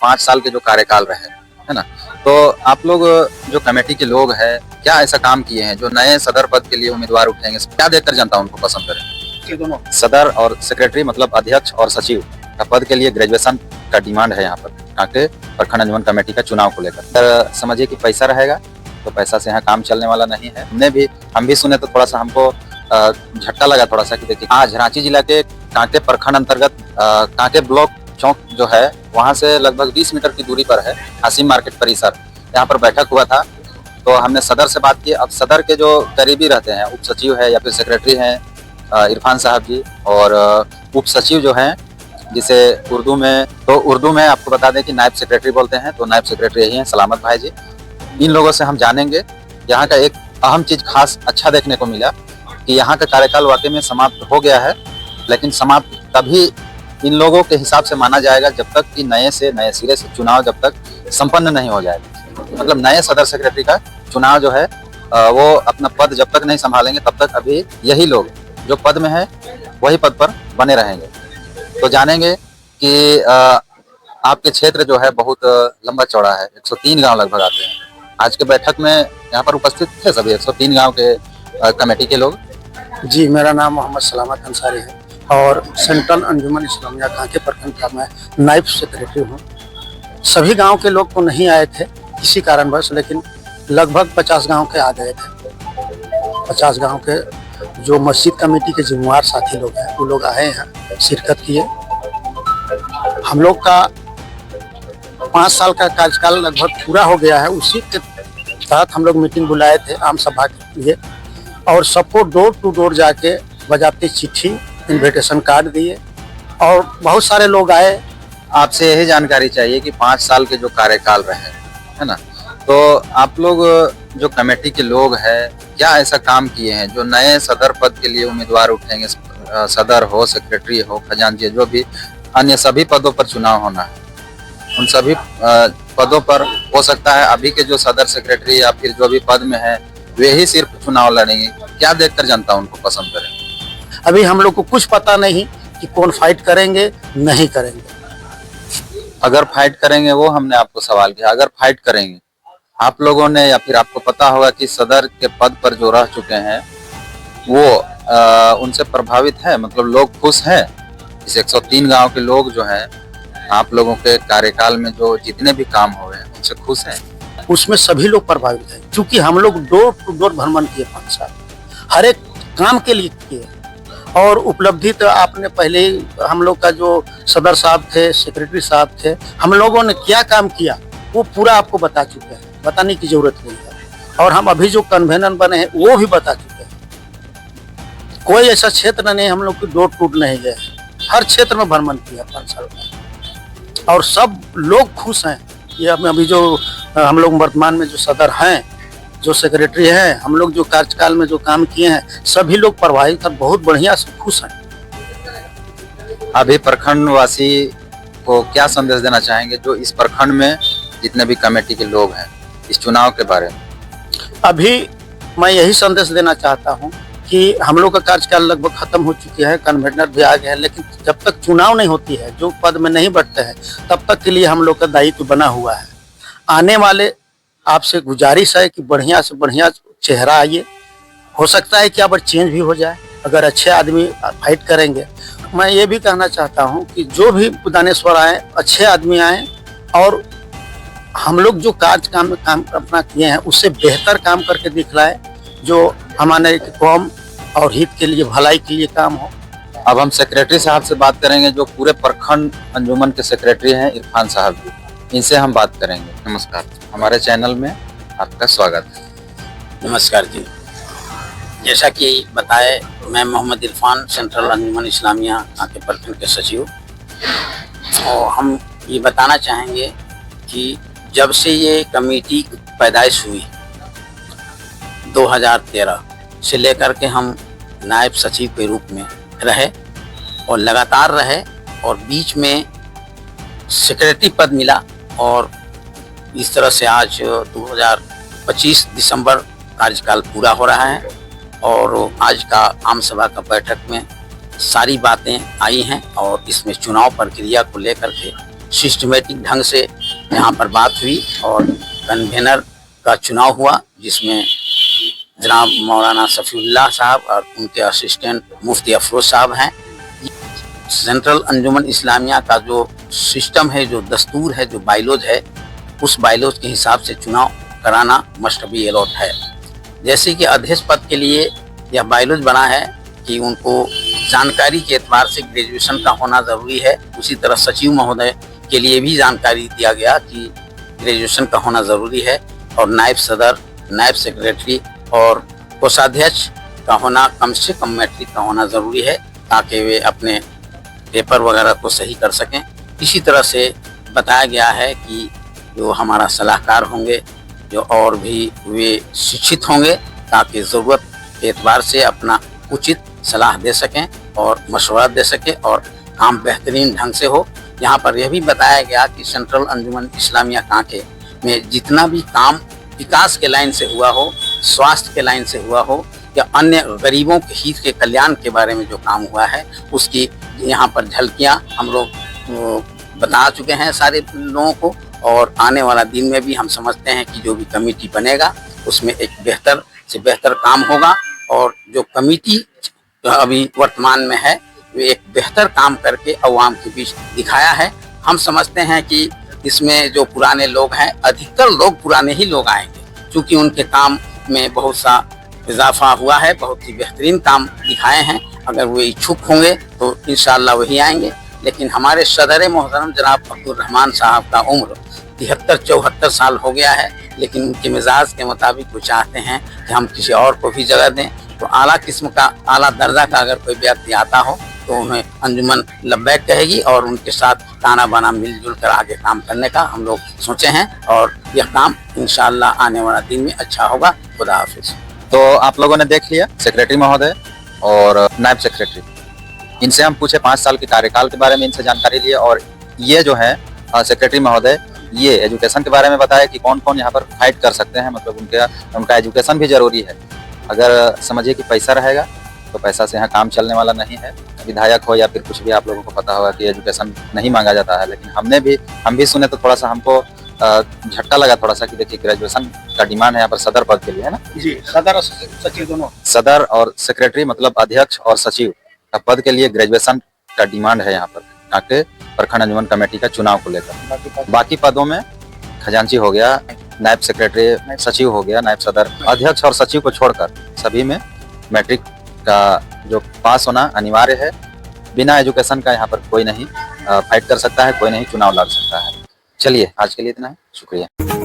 5 साल के जो कार्यकाल रहे, है ना? तो आप लोग जो कमेटी के लोग हैं, क्या ऐसा काम किए हैं जो नए सदर पद के लिए उम्मीदवार उठेंगे? क्या देखकर जनता उनको पसंद करे? ये दोनों सदर और सेक्रेटरी मतलब अध्यक्ष और सचिव का पद के लिए ग्रेजुएशन का डिमांड है यहाँ पर कांके प्रखंड अंजुमन कमेटी का चुनाव को लेकर। समझिए कि पैसा रहेगा तो पैसा से यहाँ काम चलने वाला नहीं है। हम भी सुने तो थोड़ा सा हमको झटका लगा थोड़ा सा कि देखिए आज रांची जिला के कांके प्रखंड अंतर्गत कांके ब्लॉक चौक जो है वहाँ से लगभग 20 मीटर की दूरी पर है हासिम मार्केट परिसर, यहाँ पर बैठक हुआ था। तो हमने सदर से बात की। अब सदर के जो करीबी रहते हैं उप सचिव है या फिर सेक्रेटरी हैं इरफान साहब जी, और उप सचिव जो हैं जिसे उर्दू में आपको बता दें कि नायब सेक्रेटरी बोलते हैं, तो नायब सेक्रेटरी यही हैं सलामत भाई जी। इन लोगों से हम जानेंगे। यहाँ का एक अहम चीज खास अच्छा देखने को मिला कि यहाँ का कार्यकाल वाकई में समाप्त हो गया है, लेकिन समाप्त तभी इन लोगों के हिसाब से माना जाएगा जब तक कि नए सिरे से चुनाव जब तक संपन्न नहीं हो जाएगा। मतलब नए सदर सेक्रेटरी का चुनाव जो है वो अपना पद जब तक नहीं संभालेंगे तब तक अभी यही लोग जो पद में है वही पद पर बने रहेंगे। तो जानेंगे कि आपके क्षेत्र जो है बहुत लंबा चौड़ा है, 103 गांव लगभग आते हैं। आज के बैठक में यहाँ पर उपस्थित थे सभी 103 गांव के कमेटी के लोग। जी, मेरा नाम मोहम्मद सलामत अंसारी है और सेंट्रल अंजुमन इस्लामिया कांके प्रखंड का मैं नायब सेक्रेटरी हूँ। सभी गांव के लोग तो नहीं आए थे किसी कारणवश, लेकिन लगभग 50 गांव के आ गए थे। 50 गांव के जो मस्जिद कमेटी के जिम्मेवार साथी लोग हैं वो लोग आए हैं, शिरकत किए। हम लोग का 5 साल का कार्यकाल लगभग पूरा हो गया है, उसी के तहत हम लोग मीटिंग बुलाए थे आम सभा के लिए, और सबको डोर टू डोर जाके बजाते चिट्ठी इनविटेशन कार्ड दिए और बहुत सारे लोग आए। आपसे यही जानकारी चाहिए कि 5 साल के जो कार्यकाल रहे, है ना, तो आप लोग जो कमेटी के लोग हैं क्या ऐसा काम किए हैं जो नए सदर पद के लिए उम्मीदवार उठेंगे? सदर हो, सेक्रेटरी हो, खजांची, जो भी अन्य सभी पदों पर चुनाव होना है, उन सभी पदों पर हो सकता है अभी के जो सदर सेक्रेटरी या फिर जो भी पद में है वे ही सिर्फ चुनाव लड़ेंगे। क्या देखकर जनता उनको पसंद करें? अभी हम लोग को कुछ पता नहीं कि कौन फाइट करेंगे नहीं करेंगे। अगर फाइट करेंगे, वो हमने आपको सवाल किया, अगर फाइट करेंगे आप लोगों ने या फिर आपको पता होगा कि सदर के पद पर जो रह चुके हैं वो उनसे प्रभावित है, मतलब लोग खुश हैं? इस 103 गांव के लोग जो हैं आप लोगों के कार्यकाल में जो जितने भी काम हुए हैं उनसे खुश हैं? उसमें सभी लोग प्रभावित हैं, क्योंकि हम लोग डोर टू डोर भ्रमण किए 5 साल, हर एक काम के लिए किए। और उपलब्धि तो आपने पहले ही, हम लोग का जो सदर साहब थे, सेक्रेटरी साहब थे, हम लोगों ने क्या काम किया वो पूरा आपको बता चुके हैं, बताने की जरूरत नहीं है। और हम अभी जो कन्वेनर बने हैं वो भी बता चुके हैं। कोई ऐसा क्षेत्र नहीं हम लोग की डोर टूट नहीं गए, हर क्षेत्र में भ्रमण किया 5 साल में और सब लोग खुश हैं। ये अभी जो हम लोग वर्तमान में जो सदर हैं, जो सेक्रेटरी हैं, हम लोग जो कार्यकाल में जो काम किए हैं, सभी लोग प्रभावित और बहुत बढ़िया से खुश हैं। अभी प्रखंड वासी को क्या संदेश देना चाहेंगे जो इस प्रखंड में जितने भी कमेटी के लोग हैं इस चुनाव के बारे में? अभी मैं यही संदेश देना चाहता हूं कि हम लोग का कार्यकाल लगभग खत्म हो चुके हैं, कन्वेनर भी आ गए हैं, लेकिन जब तक चुनाव नहीं होती है, जो पद में नहीं बढ़ते हैं, तब तक के लिए हम लोग का दायित्व बना हुआ है। आने वाले आपसे गुजारिश है कि बढ़िया से बढ़िया चेहरा आइए, हो सकता है कि अब चेंज भी हो जाए अगर अच्छे आदमी फाइट करेंगे। मैं ये भी कहना चाहता हूं कि जो भी दानेश्वर आए, अच्छे आदमी आए और हम लोग जो काम अपना किए हैं उससे बेहतर काम करके दिखलाए, जो हमारे कौम और हित के लिए, भलाई के लिए काम हो। अब हम सेक्रेटरी साहब से बात करेंगे जो पूरे प्रखंड अंजुमन के सेक्रेटरी हैं, इरफान साहब जी। इनसे हम बात करेंगे। नमस्कार, हमारे चैनल में आपका स्वागत है। नमस्कार जी। जैसा कि बताए, मैं मोहम्मद इरफान, सेंट्रल अंजुमन इस्लामिया कांके प्रखंड के सचिव, और हम ये बताना चाहेंगे कि जब से ये कमेटी पैदाइश हुई 2013 से लेकर के हम नायब सचिव के रूप में रहे और लगातार रहे, और बीच में सेक्रेटरी पद मिला, और इस तरह से आज 2025 दिसंबर कार्यकाल पूरा हो रहा है। और आज का आम सभा का बैठक में सारी बातें आई हैं और इसमें चुनाव प्रक्रिया को लेकर के सिस्टमेटिक ढंग से यहाँ पर बात हुई और कन्वेनर का चुनाव हुआ, जिसमें जनाब मौलाना सफ़ीउल्लाह साहब और उनके असिस्टेंट मुफ्ती अफरोज साहब हैं। सेंट्रल अंजुमन इस्लामिया का जो सिस्टम है, जो दस्तूर है, जो बाइलॉज है, उस बाइलॉज के हिसाब से चुनाव कराना मस्ट बी अलॉट है। जैसे कि अध्यक्ष पद के लिए यह बाइलॉज बना है कि उनको जानकारी के एतबार से ग्रेजुएशन का होना ज़रूरी है। उसी तरह सचिव महोदय के लिए भी जानकारी दिया गया कि ग्रेजुएशन का होना ज़रूरी है और नायब सदर, नायब सेक्रेटरी और कोषाध्यक्ष का होना कम से कम मैट्रिक का होना ज़रूरी है, ताकि वे अपने पेपर वगैरह को सही कर सकें। इसी तरह से बताया गया है कि जो हमारा सलाहकार होंगे, जो और भी वे शिक्षित होंगे, ताकि ज़रूरत के एतबार से अपना उचित सलाह दे सकें और मशवरा दे सकें और काम बेहतरीन ढंग से हो। यहाँ पर यह भी बताया गया कि सेंट्रल अंजुमन इस्लामिया कांके में जितना भी काम विकास के लाइन से हुआ हो, स्वास्थ्य के लाइन से हुआ हो या अन्य गरीबों के हित के कल्याण के बारे में जो काम हुआ है, उसकी यहाँ पर झलकियाँ हम लोग बता चुके हैं सारे लोगों को। और आने वाला दिन में भी हम समझते हैं कि जो भी कमेटी बनेगा उसमें एक बेहतर से बेहतर काम होगा और जो कमेटी अभी वर्तमान में है वे एक बेहतर काम करके अवाम के बीच दिखाया है। हम समझते हैं कि इसमें जो पुराने लोग हैं, अधिकतर लोग पुराने ही लोग आएंगे, क्योंकि उनके काम में बहुत सा इजाफा हुआ है, बहुत ही बेहतरीन काम दिखाए हैं। अगर वो इच्छुक होंगे तो इंशाअल्लाह वही आएंगे। लेकिन हमारे सदर मोहतरम जनाब अब्दुल रहमान साहब का उम्र 73-74 साल हो गया है, लेकिन उनके मिजाज के मुताबिक वो चाहते हैं कि हम किसी और को भी जगह दें। तो आला किस्म का, आला दर्जा का अगर कोई व्यक्ति आता हो तो उन्हें अंजुमन लब्बैक कहेगी और उनके साथ ताना बाना मिलजुल कर आगे काम करने का हम लोग सोचे हैं और यह काम इंशाअल्लाह आने वाला दिन में अच्छा होगा। खुदा हाफिज। तो आप लोगों ने देख लिया सेक्रेटरी महोदय और नायब सेक्रेटरी, इनसे हम पूछे 5 साल के कार्यकाल के बारे में, इनसे जानकारी लिए। और ये जो है सेक्रेटरी महोदय, ये एजुकेशन के बारे में बताया कि कौन कौन यहाँ पर फाइट कर सकते हैं, मतलब उनका एजुकेशन भी जरूरी है। अगर समझिए कि पैसा रहेगा तो पैसा से यहाँ काम चलने वाला नहीं है। विधायक हो या फिर कुछ भी, आप लोगों को पता होगा कि एजुकेशन नहीं मांगा जाता है। लेकिन हम भी सुने तो थोड़ा सा हमको झटका लगा थोड़ा सा कि देखिए ग्रेजुएशन का डिमांड है यहाँ पर सदर पद के लिए, है ना जी, सदर और सचिव दोनों। सदर और सेक्रेटरी मतलब अध्यक्ष और सचिव का पद के लिए ग्रेजुएशन का डिमांड है यहाँ पर, ताकि प्रखंड अंजुमन कमेटी का चुनाव को लेकर। बाकी पदों में खजांची हो गया, नायब सेक्रेटरी, सचिव हो गया, नायब सदर, अध्यक्ष और सचिव को छोड़कर सभी में मैट्रिक का जो पास होना अनिवार्य है। बिना एजुकेशन का यहाँ पर कोई नहीं फाइट कर सकता है, कोई नहीं चुनाव लड़ सकता है। चलिए आज के लिए इतना है, शुक्रिया।